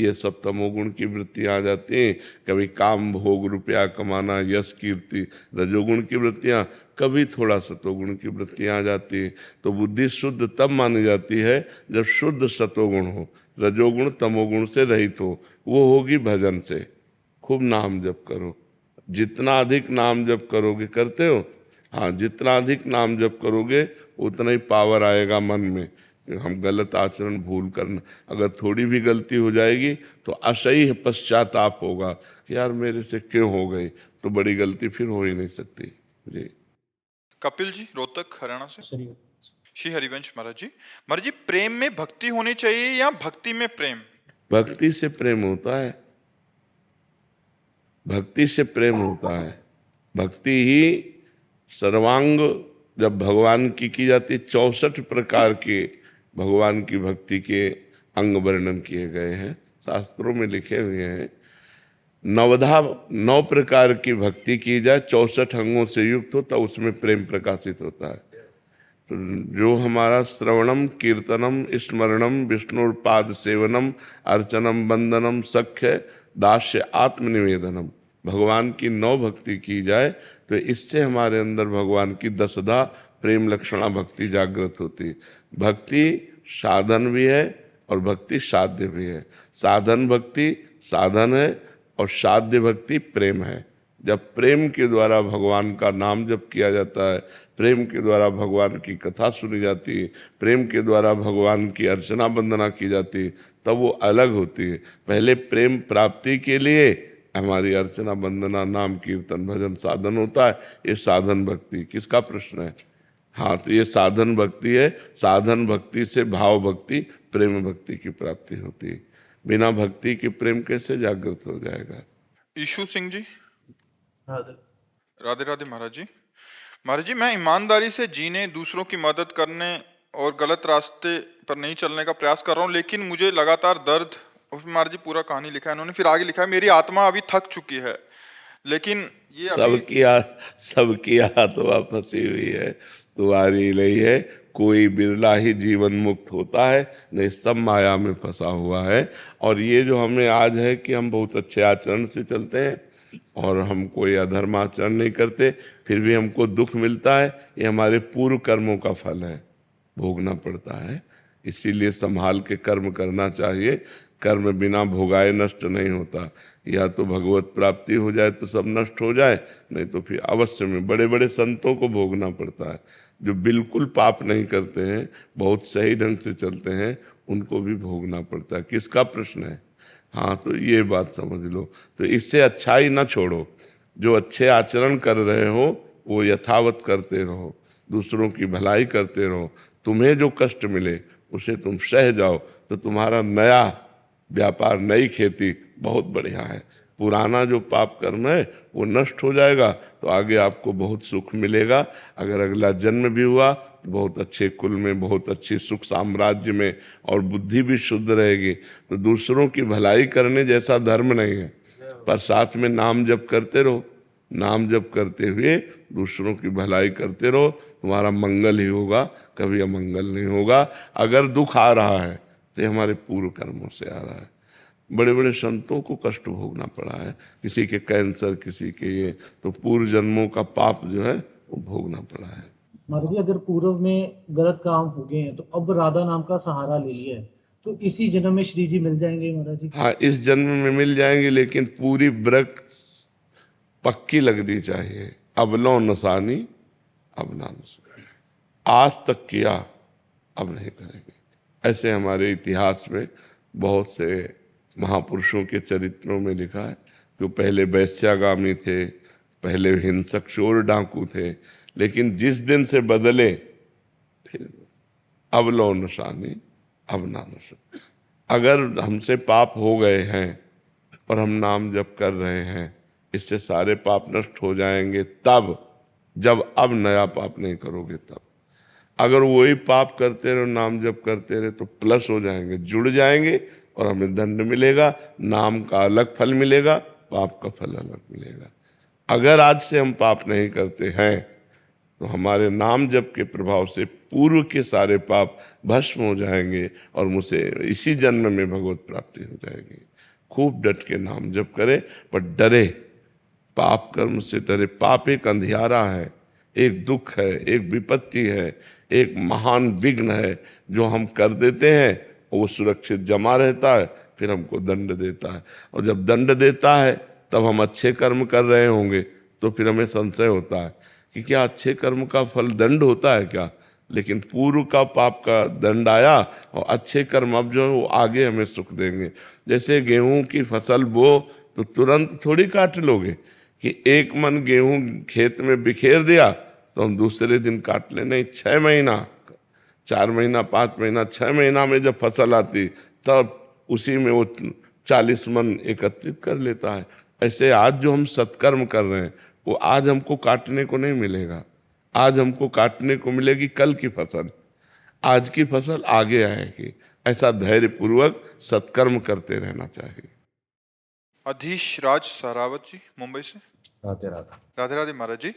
ये सब तमोगुण की वृत्तियाँ आ जाती हैं। कभी काम भोग रुपया कमाना यश कीर्ति रजोगुण की वृत्तियाँ, कभी थोड़ा सतोगुण की वृत्तियाँ आ जाती हैं। तो बुद्धि शुद्ध तब मानी जाती है जब शुद्ध सतोगुण हो, रजोगुण तमोगुण से रहित हो। वो होगी भजन से। खूब नाम जप करो, जितना अधिक नाम जप करोगे, करते हो? हाँ, जितना अधिक नाम जप करोगे उतना ही पावर आएगा मन में। हम गलत आचरण भूल करना, अगर थोड़ी भी गलती हो जाएगी तो असह्य पश्चाताप होगा कि यार मेरे से क्यों हो गई, तो बड़ी गलती फिर हो ही नहीं सकती। जी। कपिल जी, रोहतक, हरियाणा से। सही। श्री हरिवंश महाराज जी, प्रेम में भक्ति होनी चाहिए या भक्ति में प्रेम? भक्ति से प्रेम होता है, भक्ति से प्रेम होता है। भक्ति ही सर्वांग जब भगवान की जाती, 64 प्रकार के भगवान की भक्ति के अंग वर्णन किए गए हैं, शास्त्रों में लिखे हुए हैं। 9 प्रकार की भक्ति की जाए, 64 अंगों से युक्त हो, तब उसमें प्रेम प्रकाशित होता है। तो जो हमारा श्रवणम कीर्तनम स्मरणम विष्णुपाद सेवनम अर्चनम वंदनम सख्य दास्य आत्मनिवेदनम, भगवान की 9 भक्ति की जाए तो इससे हमारे अंदर भगवान की 10धा प्रेम लक्षणा भक्ति जागृत होती। भक्ति साधन भी है और भक्ति साध्य भी है। साधन भक्ति साधन है और साध्य भक्ति प्रेम है। जब प्रेम के द्वारा भगवान का नाम जप किया जाता है, प्रेम के द्वारा भगवान की कथा सुनी जाती है, प्रेम के द्वारा भगवान की अर्चना वंदना की जाती है, तब वो अलग होती है। पहले प्रेम प्राप्ति के लिए हमारी अर्चना वंदना नाम कीर्तन भजन साधन होता है। ये साधन भक्ति। किसका प्रश्न है? हाँ, तो ये साधन भक्ति है। साधन भक्ति से भाव भक्ति प्रेम भक्ति की प्राप्ति होती है। बिना भक्ति के प्रेम कैसे जागृत हो जाएगा? ईशु सिंह जी, राधे राधे राधे महाराज जी, मैं ईमानदारी से जीने, दूसरों की मदद करने और गलत रास्ते पर नहीं चलने का प्रयास कर रहा हूँ, लेकिन मुझे लगातार दर्द, उसमें महाराज जी पूरा कहानी लिखा है इन्होंने, फिर आगे लिखा है मेरी आत्मा अभी थक चुकी है, लेकिन ये सबकी आत्मा फंसी हुई है, तुम्हारी नहीं है। कोई बिरला ही जीवन मुक्त होता है, नहीं सब माया में फंसा हुआ है। और ये जो हमें आज है कि हम बहुत अच्छे आचरण से चलते हैं और हम कोई अधर्म आचरण नहीं करते, फिर भी हमको दुख मिलता है, ये हमारे पूर्व कर्मों का फल है, भोगना पड़ता है। इसीलिए संभाल के कर्म करना चाहिए। कर्म बिना भोगाए नष्ट नहीं होता। या तो भगवत प्राप्ति हो जाए तो सब नष्ट हो जाए, नहीं तो फिर अवश्य में बड़े बड़े संतों को भोगना पड़ता है। जो बिल्कुल पाप नहीं करते हैं, बहुत सही ढंग से चलते हैं, उनको भी भोगना पड़ता है। किसका प्रश्न है? हाँ, तो ये बात समझ लो। तो इससे अच्छाई ना छोड़ो, जो अच्छे आचरण कर रहे हो वो यथावत करते रहो, दूसरों की भलाई करते रहो। तुम्हें जो कष्ट मिले उसे तुम सह जाओ, तो तुम्हारा नया व्यापार, नई खेती बहुत बढ़िया है। पुराना जो पाप कर्म है वो नष्ट हो जाएगा, तो आगे आपको बहुत सुख मिलेगा। अगर अगला जन्म भी हुआ तो बहुत अच्छे कुल में, बहुत अच्छी सुख साम्राज्य में, और बुद्धि भी शुद्ध रहेगी। तो दूसरों की भलाई करने जैसा धर्म नहीं है, पर साथ में नाम जप करते रहो। नाम जप करते हुए दूसरों की भलाई करते रहो, तुम्हारा मंगल ही होगा, कभी अमंगल नहीं होगा। अगर दुख आ रहा है तो हमारे पूर्व कर्मों से आ रहा है। बड़े बड़े संतों को कष्ट भोगना पड़ा है, किसी के कैंसर, किसी के ये, तो पूर्व जन्मों का पाप जो है वो भोगना पड़ा है। महाराज जी, अगर पूर्व में गलत काम हो गए हैं तो अब राधा नाम का सहारा ले लिया है, तो इसी जन्म में श्री जी मिल जाएंगे महाराज जी? हाँ, इस जन्म में मिल जाएंगे, लेकिन पूरी व्रत पक्की लगनी चाहिए। अब लो नसानी, अब ना नसानी, आज तक किया अब नहीं करेंगे। ऐसे हमारे इतिहास में बहुत से महापुरुषों के चरित्रों में लिखा है कि पहले वैश्यागामी थे, पहले हिंसक चोर डाकू थे, लेकिन जिस दिन से बदले फिर अब लो निशानी, अब ना निशानी। अगर हमसे पाप हो गए हैं और हम नाम जप कर रहे हैं, इससे सारे पाप नष्ट हो जाएंगे तब, जब अब नया पाप नहीं करोगे तब। अगर वही पाप करते रहो, नाम जप करते रहे, तो प्लस हो जाएंगे, जुड़ जाएंगे और हमें दंड मिलेगा। नाम का अलग फल मिलेगा, पाप का फल अलग मिलेगा। अगर आज से हम पाप नहीं करते हैं तो हमारे नाम जप के प्रभाव से पूर्व के सारे पाप भस्म हो जाएंगे और मुझे इसी जन्म में भगवत प्राप्ति हो जाएगी। खूब डट के नाम जप करे, पर डरे, पाप कर्म से डरे। पाप एक अंधियारा है, एक दुख है, एक विपत्ति है, एक महान विघ्न है जो हम कर देते हैं, वो सुरक्षित जमा रहता है, फिर हमको दंड देता है। और जब दंड देता है तब हम अच्छे कर्म कर रहे होंगे तो फिर हमें संशय होता है कि क्या अच्छे कर्म का फल दंड होता है क्या। लेकिन पूर्व का पाप का दंड आया और अच्छे कर्म अब जो है वो आगे हमें सुख देंगे। जैसे गेहूं की फसल बो तो तुरंत थोड़ी काट लोगे कि एक मन गेहूं खेत में बिखेर दिया तो हम दूसरे दिन काट ले, नहीं, 6 महीना, 4 महीना, 5 महीना, 6 महीना में जब फसल आती तब उसी में वो 40 मन एकत्रित कर लेता है। ऐसे आज जो हम सत्कर्म कर रहे हैं वो आज हमको काटने को नहीं मिलेगा, आज हमको काटने को मिलेगी कल की फसल, आज की फसल आगे आएगी। ऐसा धैर्य पूर्वक सत्कर्म करते रहना चाहिए। अधीश राज सरावत जी मुंबई से। राधे राधे। राधे राधे महाराज जी।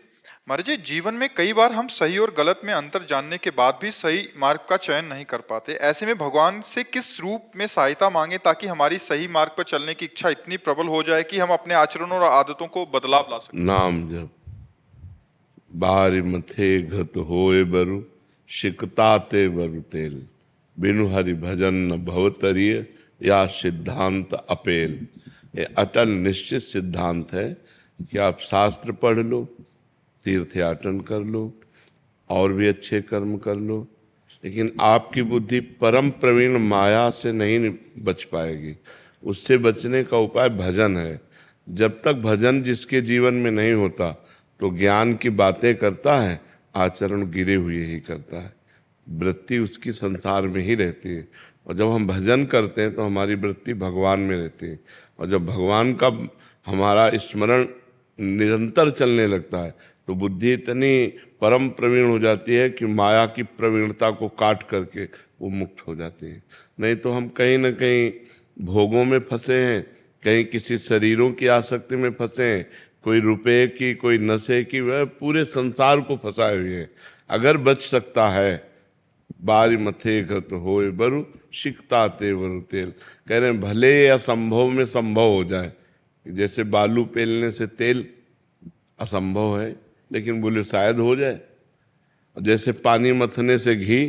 महाराज जी, जीवन में कई बार हम सही और गलत में अंतर जानने के बाद भी सही मार्ग का चयन नहीं कर पाते। ऐसे में भगवान से किस रूप में सहायता मांगे ताकि हमारी सही मार्ग पर चलने की इच्छा इतनी प्रबल हो जाए कि हम अपने आचरणों और आदतों को बदलाव ला सकें? नाम जप बारी मथे घत होए बरु, शिकताते बरु तेल, बिनु हरि भजन न भवतरिय, या सिद्धांत अपेल। ये अटल निश्चित सिद्धांत है कि आप शास्त्र पढ़ लो, तीर्थयाटन कर लो, और भी अच्छे कर्म कर लो, लेकिन आपकी बुद्धि परम प्रवीण माया से नहीं बच पाएगी। उससे बचने का उपाय भजन है। जब तक भजन जिसके जीवन में नहीं होता तो ज्ञान की बातें करता है, आचरण गिरे हुए ही करता है, वृत्ति उसकी संसार में ही रहती है। और जब हम भजन करते हैं तो हमारी वृत्ति भगवान में रहती है, और जब भगवान का हमारा स्मरण निरंतर चलने लगता है तो बुद्धि इतनी परम प्रवीण हो जाती है कि माया की प्रवीणता को काट करके वो मुक्त हो जाती है। नहीं तो हम कहीं ना कहीं भोगों में फंसे हैं, कहीं किसी शरीरों की आसक्ति में फंसे हैं, कोई रुपए की, कोई नशे की, वह पूरे संसार को फंसाए हुए हैं। अगर बच सकता है, बारी मथे घत होए बरु, शिकताते बरु तेल। कह रहे हैं भले असंभव में संभव हो जाए, जैसे बालू पेलने से तेल असंभव है लेकिन बोले शायद हो जाए, जैसे पानी मथने से घी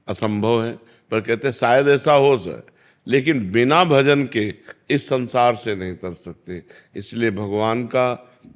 असंभव है पर कहते शायद ऐसा हो जाए, लेकिन बिना भजन के इस संसार से नहीं तर सकते। इसलिए भगवान का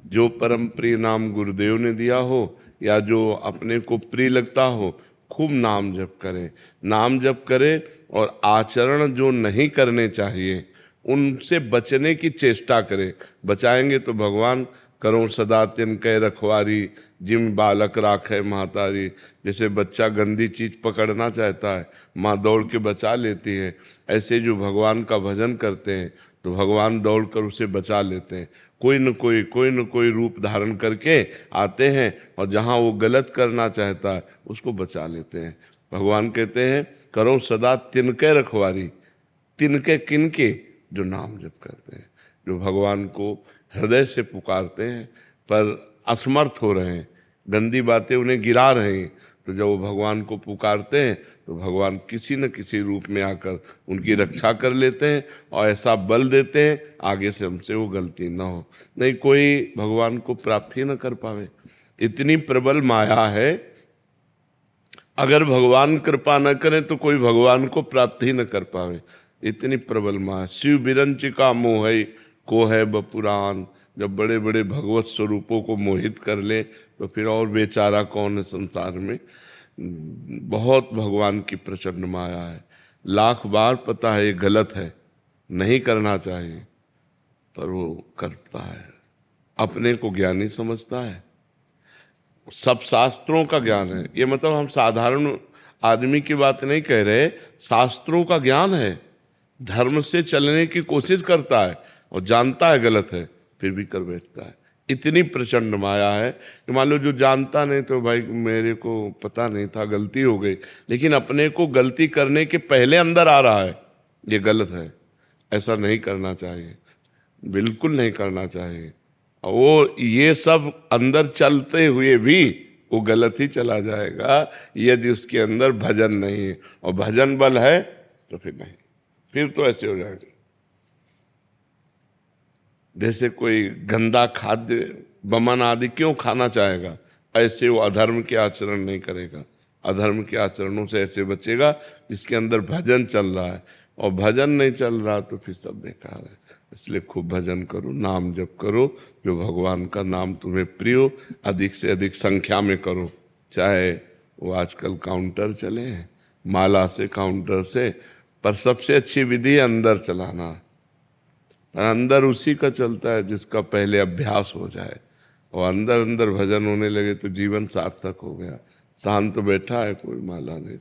जो परम प्रिय नाम गुरुदेव ने दिया हो या जो अपने को प्रिय लगता हो, खूब नाम जप करें, नाम जप करें, और आचरण जो नहीं करने चाहिए उनसे बचने की चेष्टा करें। बचाएंगे तो भगवान करो सदा तिनके रखवारी, जिम बालक राखे महतारी। जैसे बच्चा गंदी चीज पकड़ना चाहता है, माँ दौड़ के बचा लेती है, ऐसे जो भगवान का भजन करते हैं तो भगवान दौड़ कर उसे बचा लेते हैं। कोई न कोई रूप धारण करके आते हैं और जहाँ वो गलत करना चाहता है उसको बचा लेते हैं। भगवान कहते हैं करो सदा तिनके रखवारी। तिनके किनके? जो नाम जप करते हैं, जो भगवान को हृदय से पुकारते हैं पर असमर्थ हो रहे हैं, गंदी बातें उन्हें गिरा रहे हैं, तो जब वो भगवान को पुकारते हैं तो भगवान किसी न किसी रूप में आकर उनकी रक्षा कर लेते हैं और ऐसा बल देते हैं आगे से हमसे वो गलती ना हो। नहीं कोई भगवान को प्राप्त ही न कर पावे, इतनी प्रबल माया है। अगर भगवान कृपा न करें तो कोई भगवान को प्राप्त ही न कर पावे, इतनी प्रबल माया। शिव विरंचिका मोह को है बपुराण। जब बड़े बड़े भगवत स्वरूपों को मोहित कर ले तो फिर और बेचारा कौन है संसार में। बहुत भगवान की प्रचंड माया है। लाख बार पता है ये गलत है, नहीं करना चाहिए, पर वो करता है। अपने को ज्ञानी समझता है, सब शास्त्रों का ज्ञान है। ये मतलब हम साधारण आदमी की बात नहीं कह रहे, शास्त्रों का ज्ञान है, धर्म से चलने की कोशिश करता है और जानता है गलत है फिर भी कर बैठता है। इतनी प्रचंड माया है कि मान लो जो जानता नहीं तो भाई मेरे को पता नहीं था, गलती हो गई, लेकिन अपने को गलती करने के पहले अंदर आ रहा है ये गलत है, ऐसा नहीं करना चाहिए, बिल्कुल नहीं करना चाहिए। और वो ये सब अंदर चलते हुए भी वो गलत ही चला जाएगा यदि उसके अंदर भजन नहीं है। और भजन बल है तो फिर नहीं, फिर तो ऐसे हो जाएगा। जैसे कोई गंदा खाद्य बमन आदि क्यों खाना चाहेगा, ऐसे वो अधर्म के आचरण नहीं करेगा। अधर्म के आचरणों से ऐसे बचेगा जिसके अंदर भजन चल रहा है, और भजन नहीं चल रहा तो फिर सब बेकार है। इसलिए खूब भजन करो, नाम जप करो, जो भगवान का नाम तुम्हें प्रिय हो, अधिक से अधिक संख्या में करो। चाहे वो आजकल काउंटर चले हैं, माला से, काउंटर से, पर सबसे अच्छी विधि है अंदर चलाना। अंदर उसी का चलता है जिसका पहले अभ्यास हो जाए, और अंदर अंदर भजन होने लगे तो जीवन सार्थक हो गया। शांत बैठा है, कोई माला नहीं,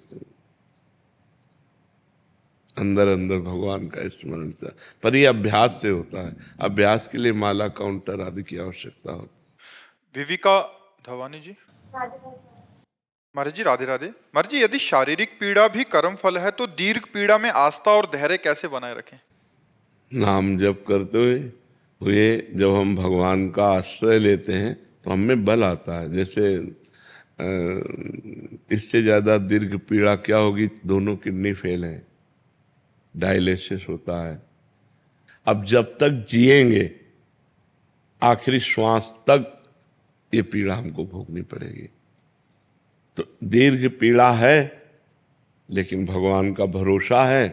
अंदर अंदर भगवान का स्मरण था, पर ये अभ्यास से होता है। अभ्यास के लिए माला, काउंटर आदि की आवश्यकता होती। विविका धवानी जी। महाराज जी राधे राधे। महाराज जी, यदि शारीरिक पीड़ा भी कर्म फल है तो दीर्घ पीड़ा में आस्था और धैर्य कैसे बनाए रखें? नाम जप करते हुए जब हम भगवान का आश्रय लेते हैं तो हमें बल आता है। जैसे इससे ज़्यादा दीर्घ पीड़ा क्या होगी, दोनों किडनी फेल हैं, डायलिसिस होता है। अब जब तक जिएंगे आखिरी श्वास तक ये पीड़ा हमको भोगनी पड़ेगी। तो दीर्घ पीड़ा है, लेकिन भगवान का भरोसा है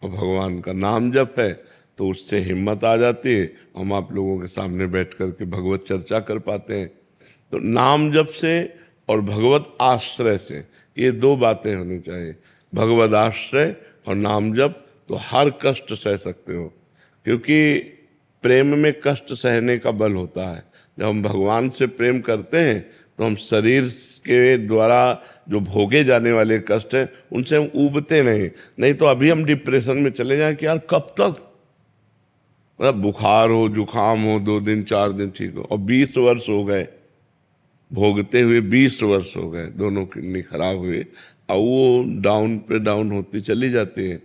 और भगवान का नाम जप है, तो उससे हिम्मत आ जाती है। हम आप लोगों के सामने बैठ कर के भगवत चर्चा कर पाते हैं। तो नाम जप से और भगवत आश्रय से, ये दो बातें होनी चाहिए, भगवत आश्रय और नाम जप। तो हर कष्ट सह सकते हो, क्योंकि प्रेम में कष्ट सहने का बल होता है। जब हम भगवान से प्रेम करते हैं तो हम शरीर के द्वारा जो भोगे जाने वाले कष्ट हैं उनसे हम ऊबते नहीं तो अभी हम डिप्रेशन में चले जाएं कि यार कब तक, मतलब बुखार हो, जुखाम हो, 2 दिन 4 दिन ठीक हो, और 20 वर्ष हो गए भोगते हुए, 20 वर्ष हो गए, दोनों किडनी खराब हुए, और वो डाउन पे डाउन होती चली जाती है।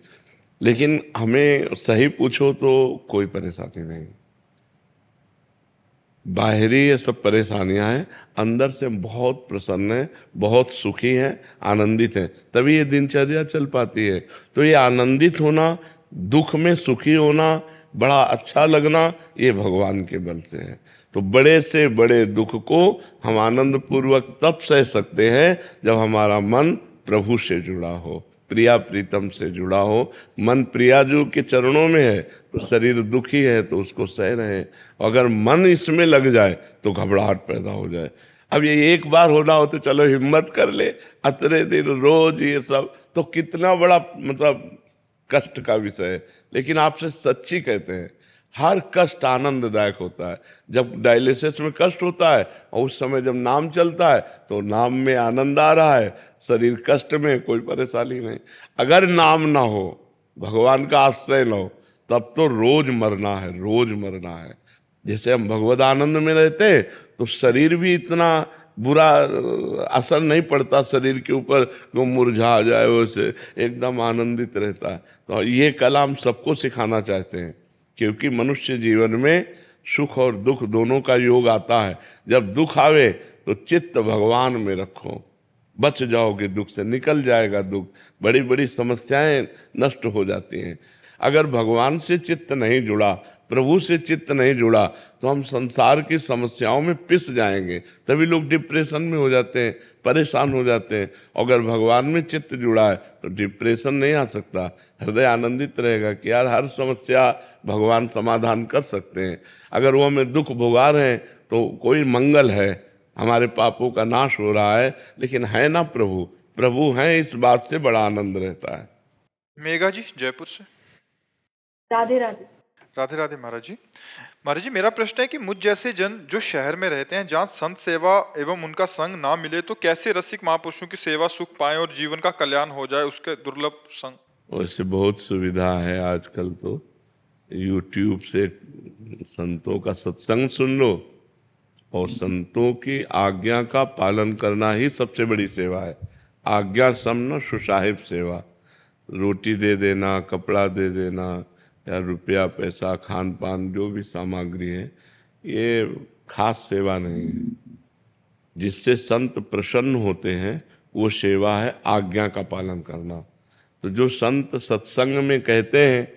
लेकिन हमें सही पूछो तो कोई परेशानी नहीं, बाहरी ये सब परेशानियां हैं, अंदर से हम बहुत प्रसन्न हैं, बहुत सुखी हैं, आनंदित हैं, तभी ये दिनचर्या चल पाती है। तो ये आनंदित होना, दुख में सुखी होना, बड़ा अच्छा लगना, ये भगवान के बल से है। तो बड़े से बड़े दुख को हम आनंद पूर्वक तब सह सकते हैं जब हमारा मन प्रभु से जुड़ा हो, प्रिया प्रीतम से जुड़ा हो। मन प्रियाजू के चरणों में है तो शरीर दुखी है तो उसको सह रहे हैं। अगर मन इसमें लग जाए तो घबराहट पैदा हो जाए। अब ये एक बार होना हो तो चलो हिम्मत कर ले, अतरे दिन रोज ये सब तो कितना बड़ा मतलब कष्ट का विषय है। लेकिन आपसे सच्ची कहते हैं, हर कष्ट आनंददायक होता है। जब डायलिसिस में कष्ट होता है और उस समय जब नाम चलता है तो नाम में आनंद आ रहा है, शरीर कष्ट में कोई परेशानी नहीं। अगर नाम ना हो, भगवान का आश्रय ना हो, तब तो रोज मरना है, रोज मरना है। जैसे हम भगवत आनंद में रहते हैं तो शरीर भी इतना बुरा असर नहीं पड़ता शरीर के ऊपर कि वो मुरझा जाए, वैसे एकदम आनंदित रहता है। तो ये कला हम सबको सिखाना चाहते हैं, क्योंकि मनुष्य जीवन में सुख और दुख दोनों का योग आता है। जब दुख आवे तो चित्त भगवान में रखो, बच जाओगे दुख से, निकल जाएगा दुख, बड़ी बड़ी समस्याएं नष्ट हो जाती हैं। अगर भगवान से चित्त नहीं जुड़ा, प्रभु से चित्त नहीं जुड़ा, तो हम संसार की समस्याओं में पिस जाएंगे। तभी लोग डिप्रेशन में हो जाते हैं, परेशान हो जाते हैं। अगर भगवान में चित्त जुड़ा है तो डिप्रेशन नहीं आ सकता, हृदय आनंदित रहेगा कि यार हर समस्या भगवान समाधान कर सकते हैं। अगर वो हमें दुख भोगा रहे हैं तो कोई मंगल है, हमारे पापों का नाश हो रहा है, लेकिन है ना प्रभु, प्रभु हैं, इस बात से बड़ा आनंद रहता है। मेघा जी जयपुर से। राधे राधे। राधे राधे महाराज जी। महाराज जी, मेरा प्रश्न है कि मुझ जैसे जन जो शहर में रहते हैं जहाँ संत सेवा एवं उनका संग ना मिले, तो कैसे रसिक महापुरुषों की सेवा सुख पाएं और जीवन का कल्याण हो जाए, उसके दुर्लभ संग। वैसे बहुत सुविधा है आजकल, तो YouTube से संतों का सत्संग सुन लो, और संतों की आज्ञा का पालन करना ही सबसे बड़ी सेवा है। आज्ञा समन सुसाहिब सेवा, रोटी दे देना, कपड़ा दे देना, या रुपया पैसा खान पान जो भी सामग्री है, ये खास सेवा नहीं है। जिससे संत प्रसन्न होते हैं वो सेवा है आज्ञा का पालन करना। तो जो संत सत्संग में कहते हैं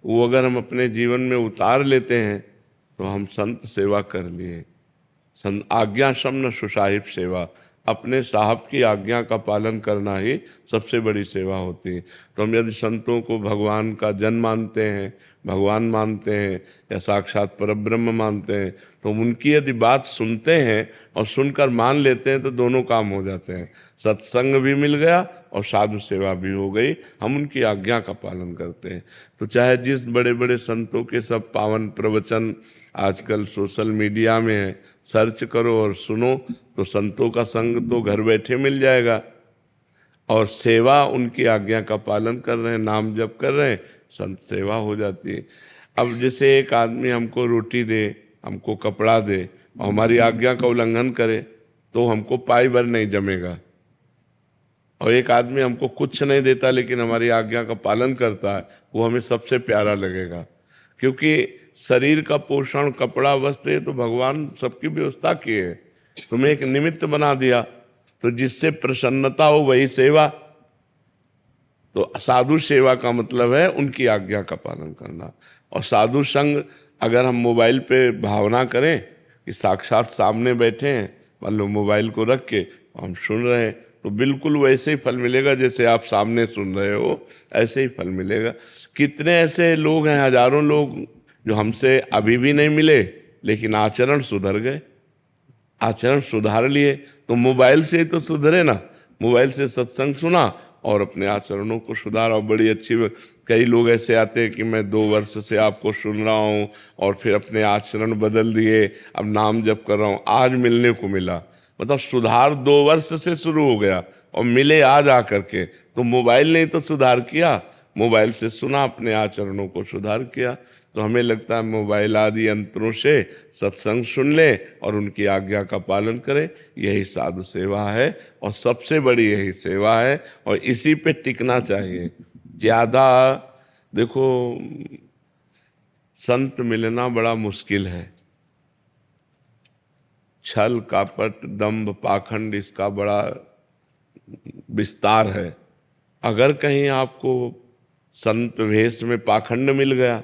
वो अगर हम अपने जीवन में उतार लेते हैं तो हम संत सेवा कर लिए। संत आज्ञा शम न सुसाहिब सेवा, अपने साहब की आज्ञा का पालन करना ही सबसे बड़ी सेवा होती है। तो हम यदि संतों को भगवान का जन मानते हैं, भगवान मानते हैं या साक्षात परब्रह्म मानते हैं, तो उनकी यदि बात सुनते हैं और सुनकर मान लेते हैं तो दोनों काम हो जाते हैं। सत्संग भी मिल गया और साधु सेवा भी हो गई, हम उनकी आज्ञा का पालन करते हैं। तो चाहे जिस बड़े बड़े संतों के सब पावन प्रवचन आजकल सोशल मीडिया में है, सर्च करो और सुनो, तो संतों का संग तो घर बैठे मिल जाएगा। और सेवा उनकी आज्ञा का पालन कर रहे हैं, नाम जप कर रहे हैं, संत सेवा हो जाती है। अब जैसे एक आदमी हमको रोटी दे, हमको कपड़ा दे और हमारी आज्ञा का उल्लंघन करे तो हमको पाई भर नहीं जमेगा। और एक आदमी हमको कुछ नहीं देता लेकिन हमारी आज्ञा का पालन करता है, वो हमें सबसे प्यारा लगेगा। क्योंकि शरीर का पोषण, कपड़ा, वस्त्र, ये तो भगवान सबकी व्यवस्था की है, तुम्हें एक निमित्त बना दिया, तो जिससे प्रसन्नता हो वही सेवा। तो साधु सेवा का मतलब है उनकी आज्ञा का पालन करना। और साधु संग अगर हम मोबाइल पे भावना करें कि साक्षात सामने बैठे हैं, मान लो मोबाइल को रख के हम सुन रहे हैं, तो बिल्कुल वैसे ही फल मिलेगा जैसे आप सामने सुन रहे हो, ऐसे ही फल मिलेगा। कितने ऐसे लोग हैं, हजारों लोग जो हमसे अभी भी नहीं मिले लेकिन आचरण सुधर गए, आचरण सुधार लिए। तो मोबाइल से ही तो सुधरे ना, मोबाइल से सत्संग सुना और अपने आचरणों को सुधारा। बड़ी अच्छी, कई लोग ऐसे आते हैं कि मैं 2 वर्ष से आपको सुन रहा हूँ और फिर अपने आचरण बदल दिए, अब नाम जप कर रहा हूँ, आज मिलने को मिला। मतलब सुधार 2 वर्ष से शुरू हो गया और मिले आज आकर के। तो मोबाइल ने तो सुधार किया, मोबाइल से सुना, अपने आचरणों को सुधार किया। तो हमें लगता है मोबाइल आदि यंत्रों से सत्संग सुन ले और उनकी आज्ञा का पालन करें, यही साधु सेवा है और सबसे बड़ी यही सेवा है और इसी पे टिकना चाहिए। ज़्यादा देखो, संत मिलना बड़ा मुश्किल है। छल, कपट, दंभ, पाखंड, इसका बड़ा विस्तार है। अगर कहीं आपको संत वेश में पाखंड मिल गया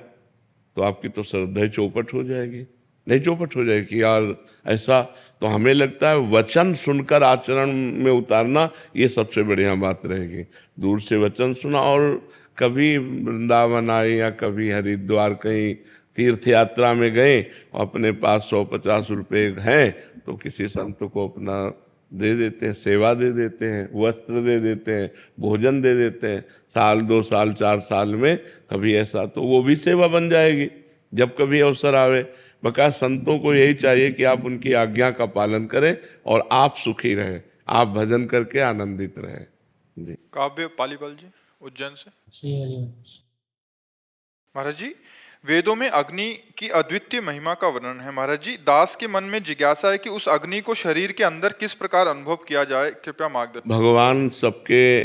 तो आपकी तो श्रद्धा चौपट हो जाएगी, नहीं चौपट हो जाएगी यार ऐसा। तो हमें लगता है वचन सुनकर आचरण में उतारना ये सबसे बढ़िया बात रहेगी। दूर से वचन सुना और कभी वृंदावन आए या कभी हरिद्वार कहीं तीर्थ यात्रा में गए, अपने पास 150 रुपये हैं तो किसी संत को अपना दे देते हैं, सेवा दे देते हैं, वस्त्र दे देते हैं, भोजन दे देते हैं। साल 2 साल 4 साल में कभी ऐसा, तो वो भी सेवा बन जाएगी जब कभी अवसर आवे। बका संतों को यही चाहिए कि आप उनकी आज्ञा का पालन करें और आप सुखी रहें, आप भजन करके आनंदित रहें। जी। काव्य पालीवाल जी उज्जैन से। श्री हरिवंश। महाराज जी, वेदों में अग्नि की अद्वितीय महिमा का वर्णन है। महाराज जी, दास के मन में जिज्ञासा है कि उस अग्नि को शरीर के अंदर किस प्रकार अनुभव किया जाए, कृपया मार्गदर्शन। भगवान सबके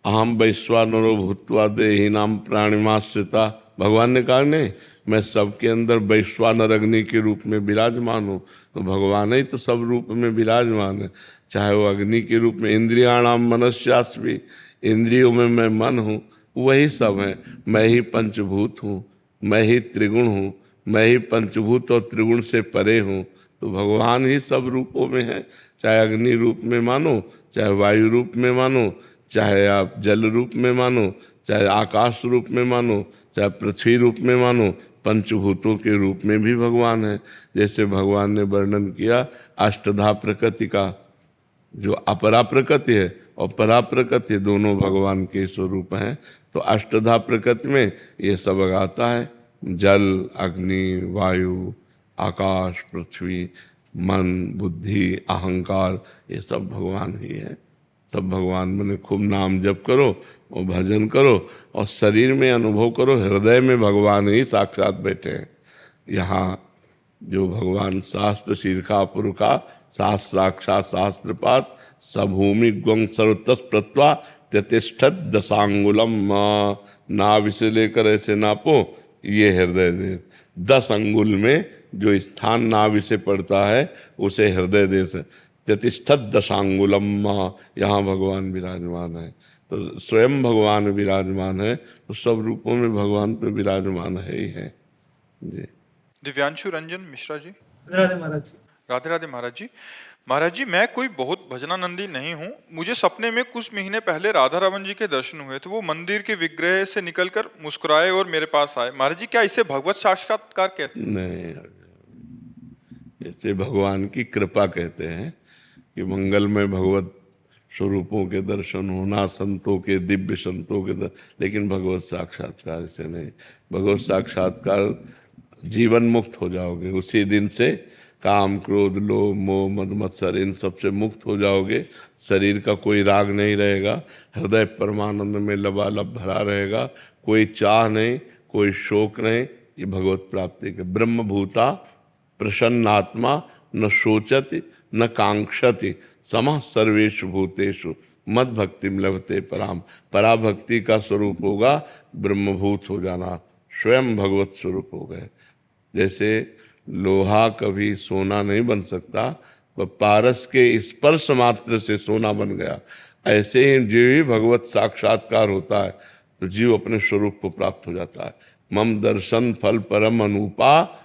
अहम वैश्वानरो भूत्वा देहिनाम प्राणिमाश्रिता, भगवान ने कहा नहीं मैं सबके अंदर वैश्वानर अग्नि के रूप में विराजमान हूँ। तो भगवान ही तो सब रूप में विराजमान है, चाहे वो अग्नि के रूप में। इंद्रियाणाम मनस्यास्मि, इंद्रियों में मैं मन हूँ, वही सब है। मैं ही पंचभूत हूँ, मैं ही त्रिगुण हूँ, मैं ही पंचभूत और त्रिगुण से परे हूँ। तो भगवान ही सब रूपों में है, चाहे अग्नि रूप में मानो, चाहे वायु रूप में मानो, चाहे आप जल रूप में मानो, चाहे आकाश रूप में मानो, चाहे पृथ्वी रूप में मानो, पंचभूतों के रूप में भी भगवान है। जैसे भगवान ने वर्णन किया अष्टधा प्रकृति का, जो अपरा प्रकृति है और परा प्रकृति दोनों भगवान के स्वरूप हैं। तो अष्टधा प्रकृति में ये सब आता है, जल, अग्नि, वायु, आकाश, पृथ्वी, मन, बुद्धि, अहंकार, ये सब भगवान ही है। सब भगवान मैंने खूब नाम जप करो और भजन करो और शरीर में अनुभव करो, हृदय में भगवान ही साक्षात बैठे हैं। यहाँ जो भगवान शास्त्र शीर्षा पुरुषा शास्त्राक्षात शास्त्रपात सभूमि ग्वं सर्वतस प्रत्वा त्यतिष्ठत दशांगुलम, नाभि से लेकर ऐसे नापो, ये हृदय देश। 10 अंगुल में जो स्थान नाभि से पड़ता है उसे हृदय देश है। त्यतिष्ठत दशांगुलम, यहाँ भगवान विराजमान है। तो स्वयं भगवान विराजमान है, तो सब रूपों में भगवान तो विराजमान है ही है। जी। दिव्यांशु रंजन मिश्रा जी। राधे महाराज जी। राधे राधे महाराज जी। महाराज जी, मैं कोई बहुत भजनानंदी नहीं हूँ। मुझे सपने में कुछ महीने पहले राधा रमन जी के दर्शन हुए थे। वो मंदिर के विग्रह से निकलकर मुस्कुराए और मेरे पास आए। महाराज जी, क्या इसे भगवत साक्षात्कार कहते हैं? नहीं, इसे भगवान की कृपा कहते हैं कि मंगलमय भगवत स्वरूपों के दर्शन होना, संतों के, दिव्य संतों के लेकिन भगवत साक्षात्कार से नहीं। भगवत साक्षात्कार जीवन मुक्त हो जाओगे उसी दिन से। काम, क्रोध, लोभ, मोह, मद, मत्सर इन सब से मुक्त हो जाओगे। शरीर का कोई राग नहीं रहेगा। हृदय परमानंद में लबालब भरा रहेगा। कोई चाह नहीं, कोई शोक नहीं। ये भगवत प्राप्ति के ब्रह्मभूता प्रसन्नात्मा न शोचति न कांक्षति समः सर्वेषु भूतेषु मद भक्तिम लभते पराम। पराभक्ति का स्वरूप होगा ब्रह्मभूत हो जाना, स्वयं भगवत स्वरूप हो गए। जैसे लोहा कभी सोना नहीं बन सकता, वह पारस के स्पर्श मात्र से सोना बन गया। ऐसे ही जो ही भगवत साक्षात्कार होता है तो जीव अपने स्वरूप को प्राप्त हो जाता है। मम दर्शन फल परम अनुपा,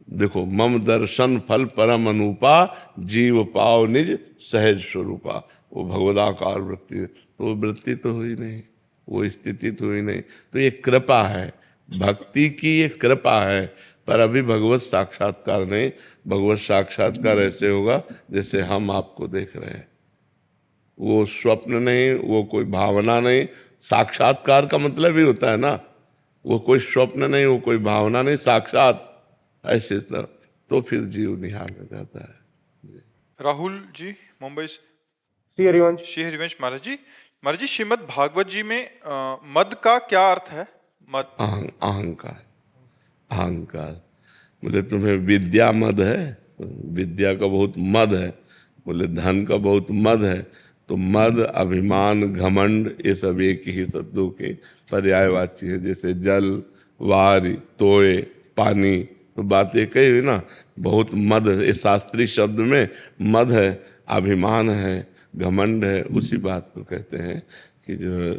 देखो, मम दर्शन फल परम अनुपा जीव पाव निज सहज स्वरूपा। वो भगवदाकार वृत्ति, तो वो वृत्ति तो हुई नहीं, वो स्थिति तो हुई नहीं। तो ये कृपा है, भक्ति की ये कृपा है। पर अभी भगवत साक्षात्कार नहीं। भगवत साक्षात्कार ऐसे होगा जैसे हम आपको देख रहे हैं। वो स्वप्न नहीं, वो कोई भावना नहीं। साक्षात्कार का मतलब ही होता है ना, वो कोई स्वप्न नहीं, वो कोई भावना नहीं, साक्षात ऐसे तो फिर जीव निहाल हो जाता है। राहुल जी मुंबई से। श्री हरिवंश। श्री हरिवंश महाराज जी। महाराज जी, श्रीमद् भागवत जी में मद का क्या अर्थ है? मद अहंकार। अहंकार बोले तुम्हें विद्या मद है, विद्या का बहुत मद है। बोले धन का बहुत मद है। तो मद, अभिमान, घमंड ये सब एक ही शब्दों के पर्यायवाची है। जैसे जल, वारी, तोय, पानी, तो बात एक ही हुई ना। बहुत मद, ये शास्त्रीय शब्द में मद है, अभिमान है, घमंड है। उसी बात को कहते हैं कि जो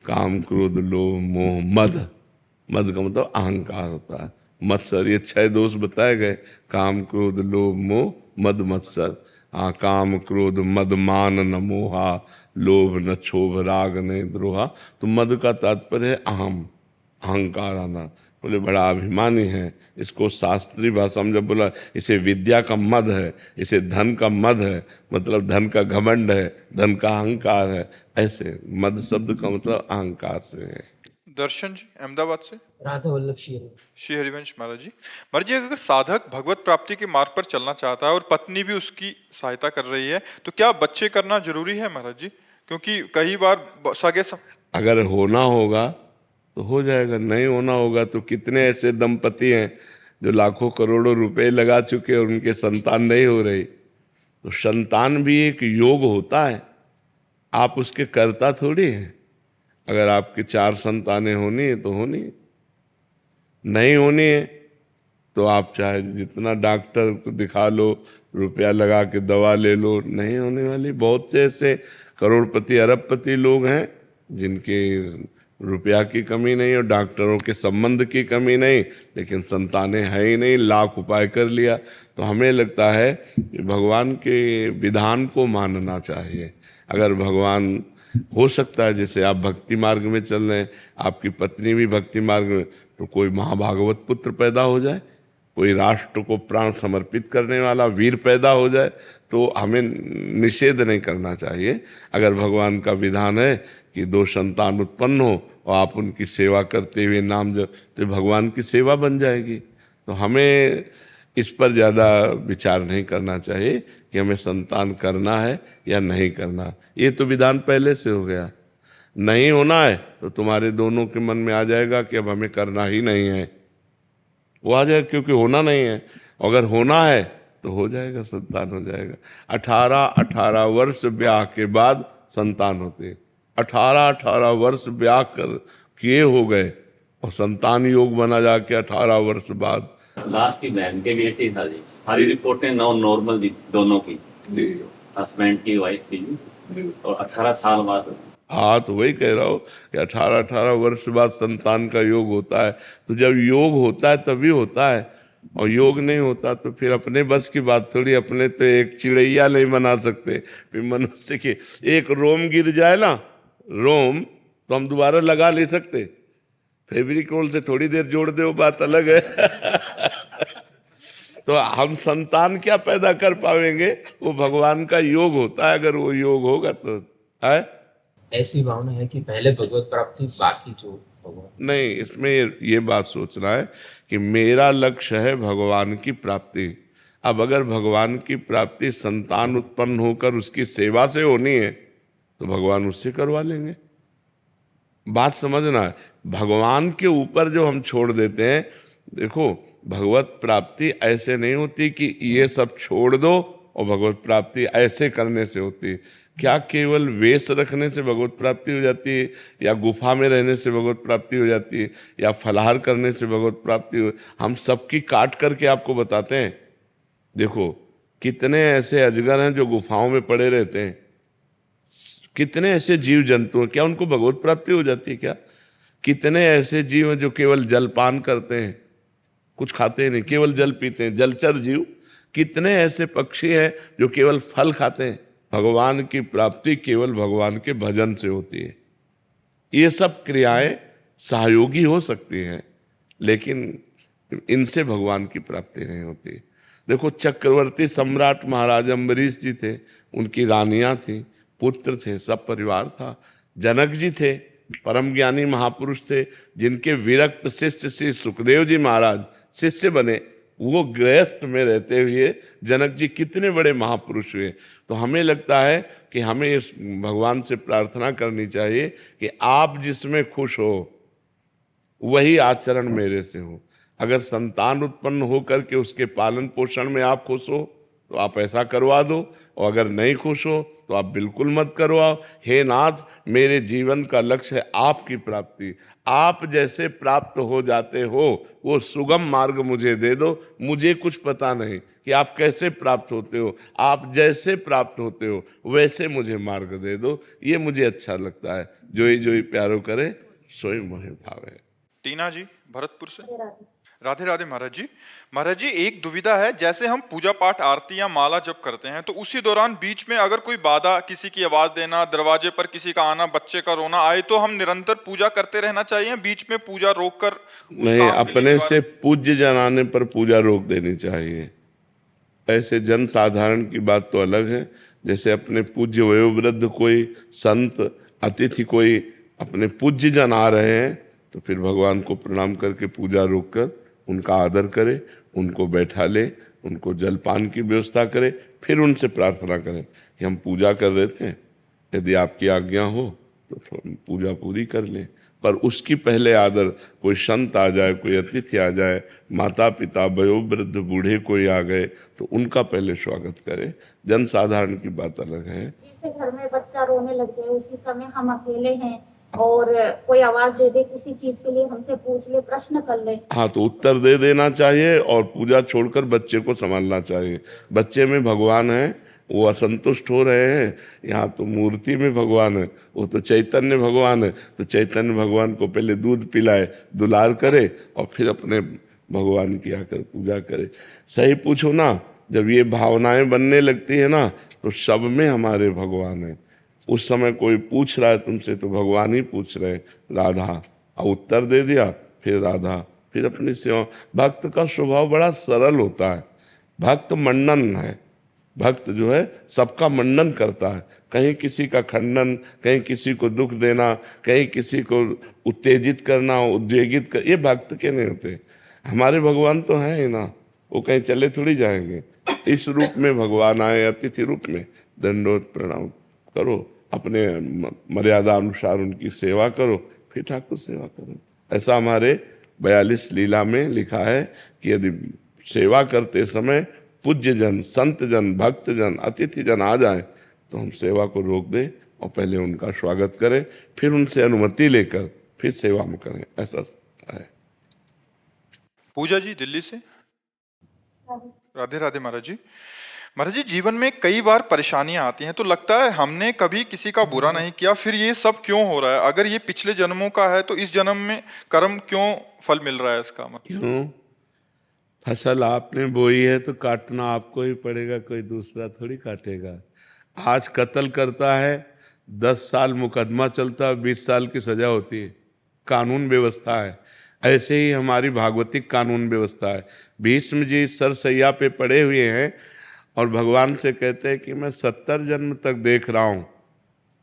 काम, क्रोध, लोभ, मोह, मद। मद का मतलब अहंकार होता है। मत्सर, ये 6 दोष बताए गए। काम, क्रोध, लोभ, मोह, मद, मत्सर। हाँ, काम, क्रोध, मद, मान न मोहा, लोभ न क्षोभ, राग न द्रोहा। तो मद का तात्पर्य है अहम, अहंकार आना। बोले बड़ा अभिमानी है। इसको शास्त्रीय भाषा में जब बोला इसे विद्या का मद है, इसे धन का मद है, मतलब धन का घमंड है, धन का अहंकार है। ऐसे मद शब्द का मतलब अहंकार से है। दर्शन जी अहमदाबाद से। राधा वल्लभ श्री श्री हरिवंश महाराज जी। महाराज जी, अगर साधक भगवत प्राप्ति के मार्ग पर चलना चाहता है और पत्नी भी उसकी सहायता कर रही है, तो क्या बच्चे करना जरूरी है महाराज जी? क्योंकि कई बार अगर होना होगा तो हो जाएगा, नहीं होना होगा तो कितने ऐसे दंपति हैं जो लाखों करोड़ों रुपए लगा चुके और उनके संतान नहीं हो रही। तो संतान भी एक योग होता है, आप उसके कर्ता थोड़ी हैं। अगर आपके 4 संतानें होनी है तो होनी है, नहीं होनी है तो आप चाहे जितना डॉक्टर को दिखा लो, रुपया लगा के दवा ले लो, नहीं होने वाली। बहुत से ऐसे करोड़पति, अरबपति लोग हैं जिनके रुपया की कमी नहीं और डॉक्टरों के संबंध की कमी नहीं, लेकिन संतानें है ही नहीं, लाख उपाय कर लिया। तो हमें लगता है कि भगवान के विधान को मानना चाहिए। अगर भगवान हो सकता है, जैसे आप भक्ति मार्ग में चल रहे हैं, आपकी पत्नी भी भक्ति मार्ग में, तो कोई महाभागवत पुत्र पैदा हो जाए, कोई राष्ट्र को प्राण समर्पित करने वाला वीर पैदा हो जाए, तो हमें निषेध नहीं करना चाहिए। अगर भगवान का विधान है कि 2 संतान उत्पन्न हो और आप उनकी सेवा करते हुए नाम जप, तो भगवान की सेवा बन जाएगी। तो हमें इस पर ज़्यादा विचार नहीं करना चाहिए कि हमें संतान करना है या नहीं करना। ये तो विधान पहले से हो गया। नहीं होना है तो तुम्हारे दोनों के मन में आ जाएगा कि अब हमें करना ही नहीं है, वो आ जाएगा, क्योंकि होना नहीं है। अगर होना है तो हो जाएगा, संतान हो जाएगा। 18 वर्ष ब्याह के बाद संतान होते हैं। 18 वर्ष ब्याह कर किए हो गए और संतान योग बना जाके 18 वर्ष बाद। लास्ट की बहन के भी ऐसे ही था जी, सारी रिपोर्टें नॉर्मल थी दोनों की, हस्बैंड की, वाइफ की, और 18 साल बाद। हाँ, तो वही कह रहा हूँ कि 18 वर्ष बाद संतान का योग होता है। तो जब योग होता है तभी होता है। और योग नहीं होता तो फिर अपने बस की बात थोड़ी, अपने तो एक चिड़ैया नहीं बना सकते, फिर मनुष्य के एक रोम गिर जाए ना, रोम तो हम दोबारा लगा ले सकते, फेविकोल से थोड़ी देर जोड़ दे, वो बात अलग है। तो हम संतान क्या पैदा कर पाएंगे, वो भगवान का योग होता है, अगर वो योग होगा तो है। ऐसी भावना है कि पहले भगवत प्राप्ति, बाकी जो भगवान। नहीं, इसमें ये बात सोचना है कि मेरा लक्ष्य है भगवान की प्राप्ति। अब अगर भगवान की प्राप्ति संतान उत्पन्न होकर उसकी सेवा से होनी है तो भगवान उससे करवा लेंगे। बात समझना है, भगवान के ऊपर जो हम छोड़ देते हैं, देखो भगवत प्राप्ति ऐसे नहीं होती कि ये सब छोड़ दो और भगवत प्राप्ति ऐसे करने से होती है। क्या केवल वेश रखने से भगवत प्राप्ति हो जाती है, या गुफा में रहने से भगवत प्राप्ति हो जाती है, या फलाहार करने से भगवत प्राप्ति हो? हम सबकी काट करके आपको बताते हैं। देखो कितने ऐसे अजगर हैं जो गुफाओं में पड़े रहते हैं, कितने ऐसे जीव जंतु हैं, क्या उनको भगवत प्राप्ति हो जाती है क्या? कितने ऐसे जीव हैं जो केवल जलपान करते हैं, कुछ खाते नहीं, केवल जल पीते हैं, जलचर जीव। कितने ऐसे पक्षी हैं जो केवल फल खाते हैं। भगवान की प्राप्ति केवल भगवान के भजन से होती है। ये सब क्रियाएं सहयोगी हो सकती हैं, लेकिन इनसे भगवान की प्राप्ति नहीं होती। देखो चक्रवर्ती सम्राट महाराज अम्बरीश जी थे, उनकी रानियां थी, पुत्र थे, सब परिवार था। जनक जी थे, परम ज्ञानी महापुरुष थे, जिनके विरक्त शिष्य श्री सुखदेव जी महाराज शिष्य बने। वो गृहस्थ में रहते हुए जनक जी कितने बड़े महापुरुष हुए। तो हमें लगता है कि हमें इस भगवान से प्रार्थना करनी चाहिए कि आप जिसमें खुश हो वही आचरण मेरे से हो। अगर संतान उत्पन्न हो करके उसके पालन पोषण में आप खुश हो तो आप ऐसा करवा दो, और अगर नहीं खुश हो तो आप बिल्कुल मत करवाओ। हे नाथ, मेरे जीवन का लक्ष्य है आपकी प्राप्ति। आप जैसे प्राप्त हो जाते हो वो सुगम मार्ग मुझे दे दो। मुझे कुछ पता नहीं कि आप कैसे प्राप्त होते हो, आप जैसे प्राप्त होते हो वैसे मुझे मार्ग दे दो, ये मुझे अच्छा लगता है। जोई जोई प्यारो करे सोई मोहे भावे। टीना जी भरतपुर से। राधे राधे महाराज जी। महाराज जी एक दुविधा है, जैसे हम पूजा पाठ आरती या माला जप करते हैं तो उसी दौरान बीच में अगर कोई बाधा, किसी की आवाज देना, दरवाजे पर किसी का आना, बच्चे का रोना आए तो हम निरंतर पूजा करते रहना चाहिए, बीच में पूजा रोककर नहीं, अपने से पूज्य जन आने पर पूजा रोक देनी चाहिए। ऐसे जन साधारण की बात तो अलग है। जैसे अपने पूज्य वयोवृद्ध कोई संत अतिथि कोई अपने पूज्य जन आ रहे हैं तो फिर भगवान को प्रणाम करके पूजा रोककर उनका आदर करे, उनको बैठा ले, उनको जलपान की व्यवस्था करे, फिर उनसे प्रार्थना करें कि हम पूजा कर रहे थे, यदि आपकी आज्ञा हो तो पूजा पूरी कर लें। पर उसकी पहले आदर, कोई संत आ जाए, कोई अतिथि आ जाए, माता पिता वयोवृद्ध बूढ़े कोई आ गए तो उनका पहले स्वागत करें। जन साधारण की बात अलग है। जैसे घर में बच्चा रोने लग जाए, उसी समय हम अकेले हैं और कोई आवाज दे दे, किसी चीज के लिए हमसे पूछ ले, प्रश्न कर ले, हाँ तो उत्तर दे देना चाहिए और पूजा छोड़कर बच्चे को संभालना चाहिए। बच्चे में भगवान है, वो असंतुष्ट हो रहे हैं, यहाँ तो मूर्ति में भगवान है, वो तो चैतन्य भगवान है। तो चैतन्य भगवान को पहले दूध पिलाए, दुलार करे और फिर अपने भगवान की आकर पूजा करे। सही पूछो ना, जब ये भावनाएं बनने लगती है ना तो सब में हमारे भगवान है। उस समय कोई पूछ रहा है तुमसे तो भगवान ही पूछ रहे, राधा, और उत्तर दे दिया, फिर राधा, फिर अपनी सेवा। भक्त का स्वभाव बड़ा सरल होता है, भक्त मंडन है। भक्त जो है सबका मंडन करता है, कहीं किसी का खंडन, कहीं किसी को दुख देना, कहीं किसी को उत्तेजित करना, उद्वेगित कर, ये भक्त के नहीं होते। हमारे भगवान तो हैं ही ना, वो कहीं चले थोड़ी जाएंगे। इस रूप में भगवान आए, अतिथि रूप में, दंडोत प्रणाम करो, अपने मर्यादा अनुसार उनकी सेवा करो, फिर ठाकुर सेवा करो। ऐसा हमारे 42 लीला में लिखा है कि यदि सेवा करते समय पूज्य जन, संत जन, भक्त जन, अतिथि जन आ जाए तो हम सेवा को रोक दें और पहले उनका स्वागत करें, फिर उनसे अनुमति लेकर फिर सेवा में करें। ऐसा है। पूजा जी दिल्ली से। राधे राधे महाराज जी। महाराज जी जीवन में कई बार परेशानियां आती हैं तो लगता है हमने कभी किसी का बुरा नहीं किया, फिर ये सब क्यों हो रहा है? अगर ये पिछले जन्मों का है तो इस जन्म में कर्म क्यों फल मिल रहा है इसका मतलब? क्यों फसल आपने बोई है तो काटना आपको ही पड़ेगा, कोई दूसरा थोड़ी काटेगा। आज कत्ल करता है, 10 साल मुकदमा चलता है, 20 साल की सजा होती है, कानून व्यवस्था है। ऐसे ही हमारी भागवतिक कानून व्यवस्था है। भीष्म जी सरसैया पे पड़े हुए हैं और भगवान से कहते हैं कि मैं 70 जन्म तक देख रहा हूँ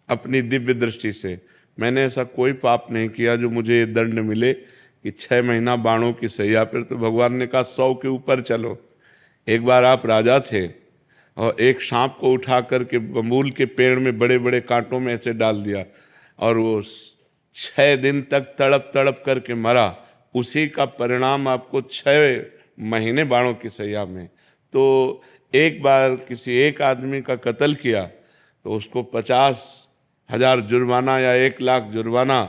अपनी दिव्य दृष्टि से, मैंने ऐसा कोई पाप नहीं किया जो मुझे ये दंड मिले कि 6 महीना बाणों की सैया पर। तो भगवान ने कहा 100 के ऊपर चलो। एक बार आप राजा थे और एक सांप को उठा करके बबूल के पेड़ में बड़े बड़े कांटों में ऐसे डाल दिया और वो 6 दिन तक तड़प तड़प करके मरा। उसी का परिणाम आपको 6 महीने बाणों की सैया में। तो एक बार किसी एक आदमी का कत्ल किया तो उसको 50,000 जुर्माना या 1 लाख जुर्माना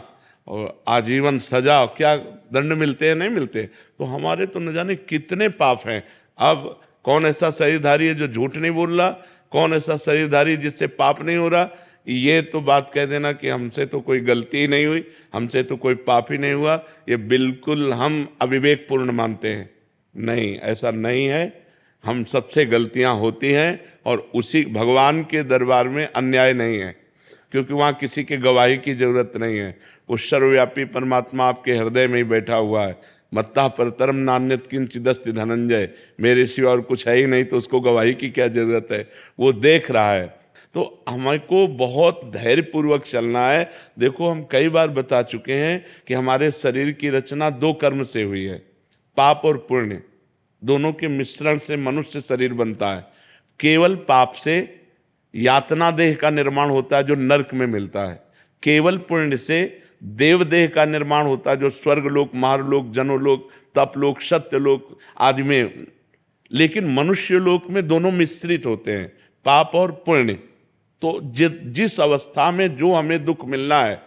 और आजीवन सजा, क्या दंड मिलते हैं? नहीं मिलते। तो हमारे तो न जाने कितने पाप हैं। अब कौन ऐसा शरीरधारी है जो झूठ नहीं बोल रहा? कौन ऐसा शरीरधारी जिससे पाप नहीं हो रहा? ये तो बात कह देना कि हमसे तो कोई गलती ही नहीं हुई, हमसे तो कोई पाप ही नहीं हुआ, ये बिल्कुल हम अविवेकपूर्ण मानते हैं। नहीं, ऐसा नहीं है। हम सबसे गलतियां होती हैं और उसी भगवान के दरबार में अन्याय नहीं है, क्योंकि वहाँ किसी के गवाही की जरूरत नहीं है। वो सर्वव्यापी परमात्मा आपके हृदय में ही बैठा हुआ है। मत्ता परतरम नान्यत किंचिदस्ति धनंजय, मेरे सिवा और कुछ है ही नहीं, तो उसको गवाही की क्या जरूरत है? वो देख रहा है। तो हमको बहुत धैर्यपूर्वक चलना है। देखो, हम कई बार बता चुके हैं कि हमारे शरीर की रचना 2 कर्म से हुई है, पाप और पुण्य। दोनों के मिश्रण से मनुष्य शरीर बनता है। केवल पाप से यातना देह का निर्माण होता है जो नरक में मिलता है। केवल पुण्य से देव देह का निर्माण होता है जो स्वर्गलोक, महारलोक, जनोलोक, तपलोक, सत्यलोक आदि में। लेकिन मनुष्य लोक में दोनों मिश्रित होते हैं, पाप और पुण्य। तो जिस अवस्था में जो हमें दुख मिलना है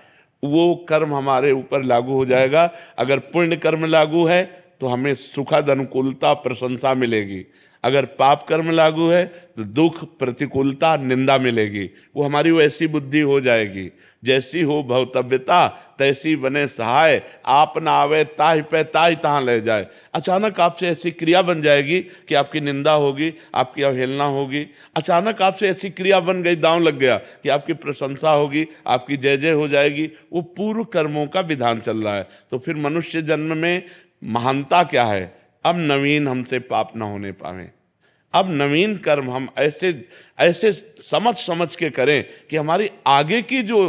वो कर्म हमारे ऊपर लागू हो जाएगा। अगर पुण्य कर्म लागू है तो हमें सुखद अनुकूलता प्रशंसा मिलेगी। अगर पाप कर्म लागू है तो दुख प्रतिकूलता निंदा मिलेगी। वो हमारी वैसी बुद्धि हो जाएगी, जैसी हो भवतव्यता तैसी बने सहाय, आप ना आवे ताहि पे ताहि तहाँ ले जाए। अचानक आपसे ऐसी क्रिया बन जाएगी कि आपकी निंदा होगी, आपकी अवहेलना होगी। अचानक आपसे ऐसी क्रिया बन गई, दांव लग गया कि आपकी प्रशंसा होगी, आपकी जय जय हो जाएगी। वो पूर्व कर्मों का विधान चल रहा है। तो फिर मनुष्य जन्म में महानता क्या है? अब नवीन हमसे पाप ना होने पावे। अब नवीन कर्म हम ऐसे ऐसे समझ समझ के करें कि हमारी आगे की जो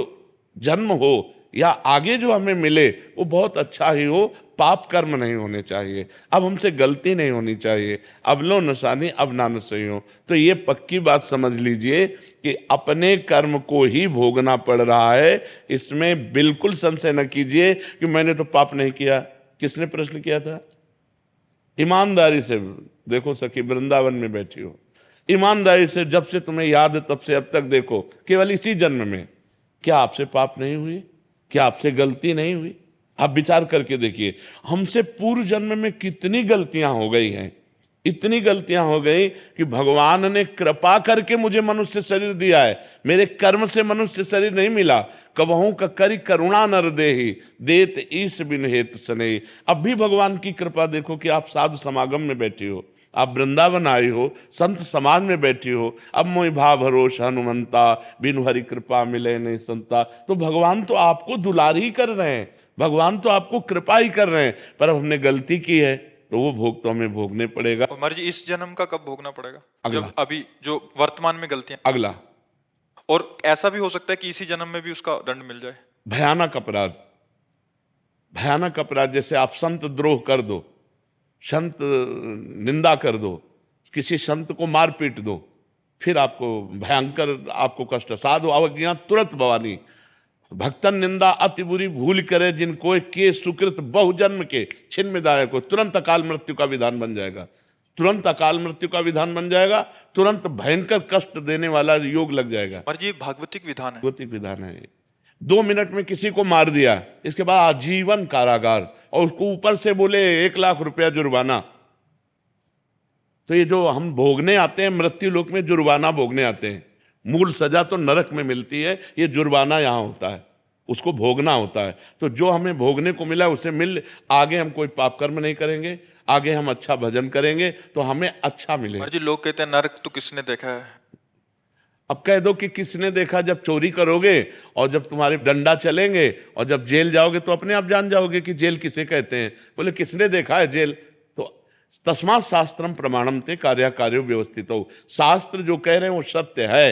जन्म हो या आगे जो हमें मिले वो बहुत अच्छा ही हो, पाप कर्म नहीं होने चाहिए। अब हमसे गलती नहीं होनी चाहिए। अब लो नशानी अब ना सही हो। तो ये पक्की बात समझ लीजिए कि अपने कर्म को ही भोगना पड़ रहा है। इसमें बिल्कुल संशय न कीजिए कि मैंने तो पाप नहीं किया। किसने प्रश्न किया था? ईमानदारी से देखो सखी, वृंदावन में बैठी हो, ईमानदारी से जब से तुम्हें याद है तब से अब तक देखो, केवल इसी जन्म में क्या आपसे पाप नहीं हुई? क्या आपसे गलती नहीं हुई? आप विचार करके देखिए, हमसे पूर्व जन्म में कितनी गलतियां हो गई हैं। इतनी गलतियां हो गई कि भगवान ने कृपा करके मुझे मनुष्य शरीर दिया है। मेरे कर्म से मनुष्य शरीर नहीं मिला। कबहू का करी करुणा नर देहि, देत ईश बिन हेतु सनेहि। अब भी भगवान की कृपा देखो कि आप साधु समागम में बैठी हो, आप वृंदावन आई हो, संत समाज में बैठी हो। अब मोहि भाव भरोस हनुमंता, बिनु हरि कृपा मिले नहीं संता। तो भगवान तो आपको दुलार ही कर रहे हैं, भगवान तो आपको कृपा ही कर रहे हैं। पर अब हमने गलती की है तो वो भोग तो हमें भोगने पड़ेगा। और महाराज जी, इस जन्म का कब भोगना पड़ेगा? अगला। जब अभी जो वर्तमान में गलतियां, अगला। और ऐसा भी हो सकता है कि इसी जन्म में भी उसका दंड मिल जाए। भयानक अपराध, भयानक अपराध। जैसे आप संत द्रोह कर दो, संत निंदा कर दो, किसी संत को मार पीट दो, फिर आपको भयंकर आपको कष्ट। साधु अवज्ञा तुरंत भवानी, भक्तन निंदा अति बुरी भूल करे, जिनको के सुकृत बहुजन्म के छिन्न दाय को। तुरंत अकाल मृत्यु का विधान बन जाएगा, तुरंत अकाल मृत्यु का विधान बन जाएगा, तुरंत भयंकर कष्ट देने वाला योग लग जाएगा। महाराज ये भागवतिक विधान है। भागवतिक विधान है। 2 मिनट में किसी को मार दिया, इसके बाद आजीवन कारागार, और उसको ऊपर से बोले 1 लाख रुपया जुर्माना। तो ये जो हम भोगने आते हैं मृत्यु लोक में, जुर्माना भोगने आते हैं। मूल सजा तो नरक में मिलती है, ये जुर्माना यहाँ होता है, उसको भोगना होता है। तो जो हमें भोगने को मिला उसे मिल, आगे हम कोई पाप कर्म नहीं करेंगे। आगे हम अच्छा भजन करेंगे तो हमें अच्छा मिलेगा। महाराज जी लोग कहते हैं नरक तो किसने देखा है? अब कह दो कि किसने देखा, जब चोरी करोगे और जब तुम्हारे डंडा चलेंगे और जब जेल जाओगे तो अपने आप जान जाओगे कि जेल किसे कहते हैं। बोले किसने देखा है जेल? तो तस्मात् शास्त्रम प्रमाणम ते कार्य कार्यो व्यवस्थित हो, शास्त्र जो कह रहे हैं वो सत्य है,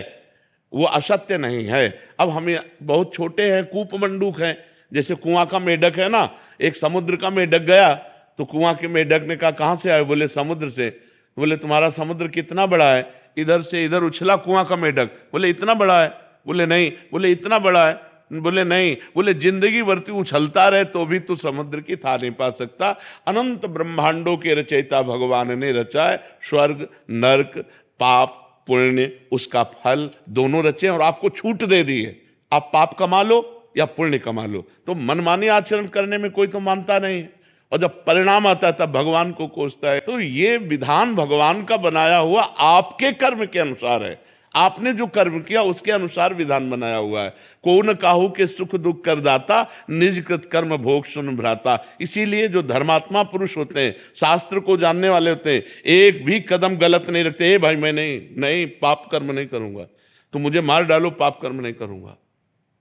वो असत्य नहीं है। अब हमें बहुत छोटे हैं, कूप मंडूक हैं, जैसे कुआं का मेढक है ना, एक समुद्र का मेढक गया तो कुआं के मेढक ने कहा कहाँ से आए? बोले समुद्र से। बोले तुम्हारा समुद्र कितना बड़ा है? इधर से इधर उछला कुआं का मेढक। बोले इतना बड़ा है? बोले नहीं। बोले इतना बड़ा है? बोले नहीं। बोले जिंदगी भर तू उछलता रहे तो भी तू समुद्र की था नहीं पा सकता। अनंत ब्रह्मांडों के रचयिता भगवान ने रचा है, स्वर्ग नरक पाप पुण्य उसका फल दोनों रचे और आपको छूट दे दी है, आप पाप कमा लो या पुण्य कमा लो। तो मनमानी आचरण करने में कोई तो मानता नहीं है, और जब परिणाम आता है तब भगवान को कोसता है। तो ये विधान भगवान का बनाया हुआ आपके कर्म के अनुसार है, आपने जो कर्म किया उसके अनुसार विधान बनाया हुआ है। को न काहू के सुख दुख कर दाता, निज कृत कर्म भोग सुन भ्राता। इसीलिए जो धर्मात्मा पुरुष होते हैं, शास्त्र को जानने वाले होते हैं, एक भी कदम गलत नहीं रखते। भाई मैं नहीं पाप कर्म नहीं करूंगा, तो मुझे मार डालो पाप कर्म नहीं करूंगा,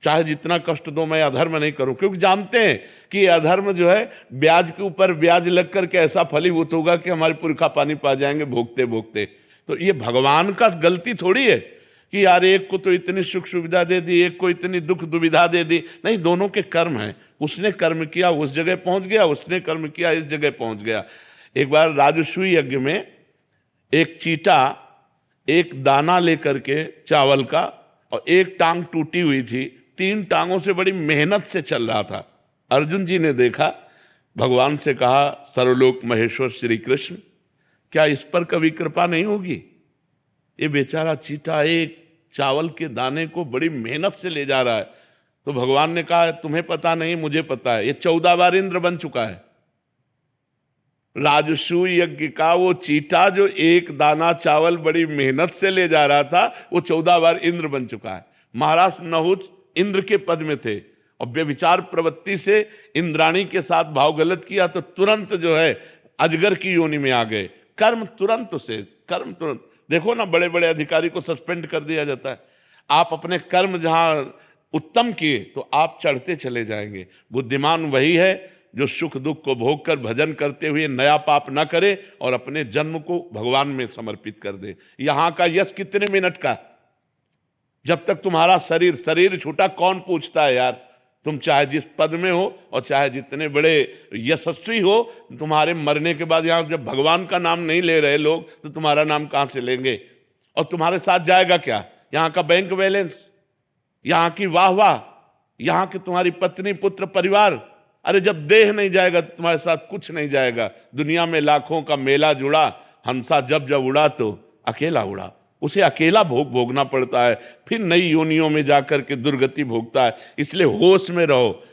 चाहे जितना कष्ट दो मैं अधर्म नहीं करूं, क्योंकि जानते हैं कि अधर्म जो है ब्याज के ऊपर ब्याज लग करके ऐसा फलीभूत होगा कि हमारे पुरखा पानी पा जाएंगे भोगते भोगते। तो ये भगवान का गलती थोड़ी है कि यार एक को तो इतनी सुख सुविधा दे दी, एक को इतनी दुख दुविधा दे दी। नहीं, दोनों के कर्म हैं। उसने कर्म किया उस जगह पहुंच गया, उसने कर्म किया इस जगह पहुंच गया। एक बार राजसूय यज्ञ में एक चीटा एक दाना लेकर के चावल का, और एक टांग टूटी हुई थी, 3 टांगों से बड़ी मेहनत से चल रहा था। अर्जुन जी ने देखा, भगवान से कहा सर्वलोक महेश्वर श्री कृष्ण, क्या इस पर कभी कृपा नहीं होगी? ये बेचारा चीटा एक चावल के दाने को बड़ी मेहनत से ले जा रहा है। तो भगवान ने कहा तुम्हें पता नहीं मुझे पता है, ये 14 बार इंद्र बन चुका है। राजसूय यज्ञ का वो चीटा जो एक दाना चावल बड़ी मेहनत से ले जा रहा था, वो 14 बार इंद्र बन चुका है। महाराज नहुष इंद्र के पद में थे, और व्यभिचार प्रवृत्ति से इंद्राणी के साथ भाव गलत किया तो तुरंत जो है अजगर की योनि में आ गए। कर्म तुरंत देखो ना, बड़े बड़े अधिकारी को सस्पेंड कर दिया जाता है। आप अपने कर्म जहां उत्तम किए तो आप चढ़ते चले जाएंगे। बुद्धिमान वही है जो सुख दुख को भोग कर भजन करते हुए नया पाप न करे और अपने जन्म को भगवान में समर्पित कर दे। यहां का यश कितने मिनट का? जब तक तुम्हारा शरीर छूटा कौन पूछता है यार? तुम चाहे जिस पद में हो और चाहे जितने बड़े यशस्वी हो, तुम्हारे मरने के बाद यहाँ जब भगवान का नाम नहीं ले रहे लोग तो तुम्हारा नाम कहाँ से लेंगे? और तुम्हारे साथ जाएगा क्या? यहाँ का बैंक बैलेंस, यहाँ की वाह, यहाँ की तुम्हारी पत्नी पुत्र परिवार। अरे जब देह नहीं जाएगा तो तुम्हारे साथ कुछ नहीं जाएगा। दुनिया में लाखों का मेला जुड़ा, हंसा जब जब उड़ा तो अकेला उड़ा। उसे अकेला भोगना पड़ता है, फिर नई योनियों में जाकर के दुर्गति भोगता है। इसलिए होश में रहो,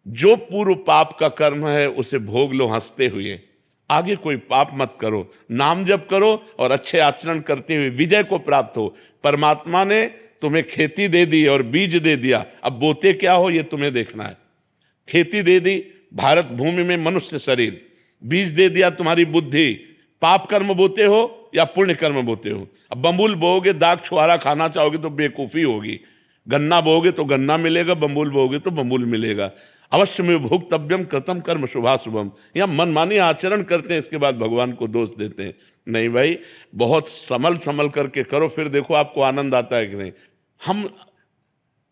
जो पूर्व पाप का कर्म है उसे भोग लो हंसते हुए। आगे कोई पाप मत करो, नाम जप करो और अच्छे आचरण करते हुए विजय को प्राप्त हो। परमात्मा ने तुम्हें खेती दे दी और बीज दे दिया, अब बोते क्या हो ये तुम्हें देखना है। खेती दे दी भारत भूमि में मनुष्य शरीर, बीज दे दिया तुम्हारी बुद्धि। पाप कर्म बोते हो या पुण्य कर्म बोते हो? अब बम्बुल बोओगे, दाग छुआरा खाना चाहोगे तो बेवकूफ़ी होगी। गन्ना बोओगे तो गन्ना मिलेगा, बम्बुल बोओगे तो बम्बुल मिलेगा। अवश्य में भोक्तव्यम कृतम कर्म शुभाशुभम। यहाँ मनमानी आचरण करते हैं, इसके बाद भगवान को दोष देते हैं। नहीं भाई, बहुत संभल करके करो, फिर देखो आपको आनंद आता है कि नहीं। हम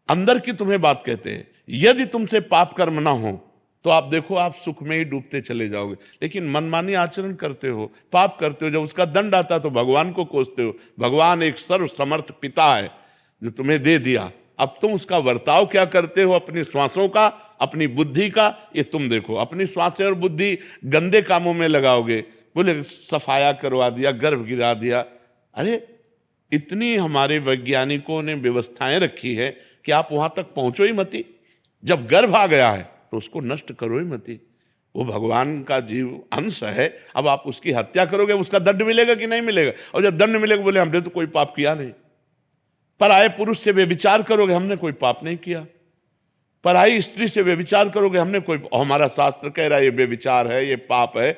अंदर की तुम्हें बात कहते हैं, यदि तुमसे पाप कर्म ना हो तो आप देखो आप सुख में ही डूबते चले जाओगे। लेकिन मनमानी आचरण करते हो, पाप करते हो, जब उसका दंड आता तो भगवान को कोसते हो। भगवान एक सर्व समर्थ पिता है जो तुम्हें दे दिया, अब तुम उसका वर्ताव क्या करते हो अपनी श्वासों का, अपनी बुद्धि का, ये तुम देखो। अपनी श्वासें और बुद्धि गंदे कामों में लगाओगे, बोले सफाया करवा दिया, गर्भ गिरा दिया। अरे इतनी हमारे वैज्ञानिकों ने व्यवस्थाएं रखी है कि आप वहां तक पहुंचो ही मती। जब गर्भ आ गया है तो उसको नष्ट करो ही मती। वो भगवान का जीव अंश है, अब आप उसकी हत्या करोगे, उसका दंड मिलेगा कि नहीं मिलेगा? और जब दंड मिलेगा बोले हमने तो कोई पाप किया नहीं। पराये पुरुष से व्यभिचार करोगे, हमने कोई पाप नहीं किया। पराई स्त्री से व्यभिचार करोगे, हमने कोई, हमारा शास्त्र कह रहा है ये व्यभिचार है, ये पाप है।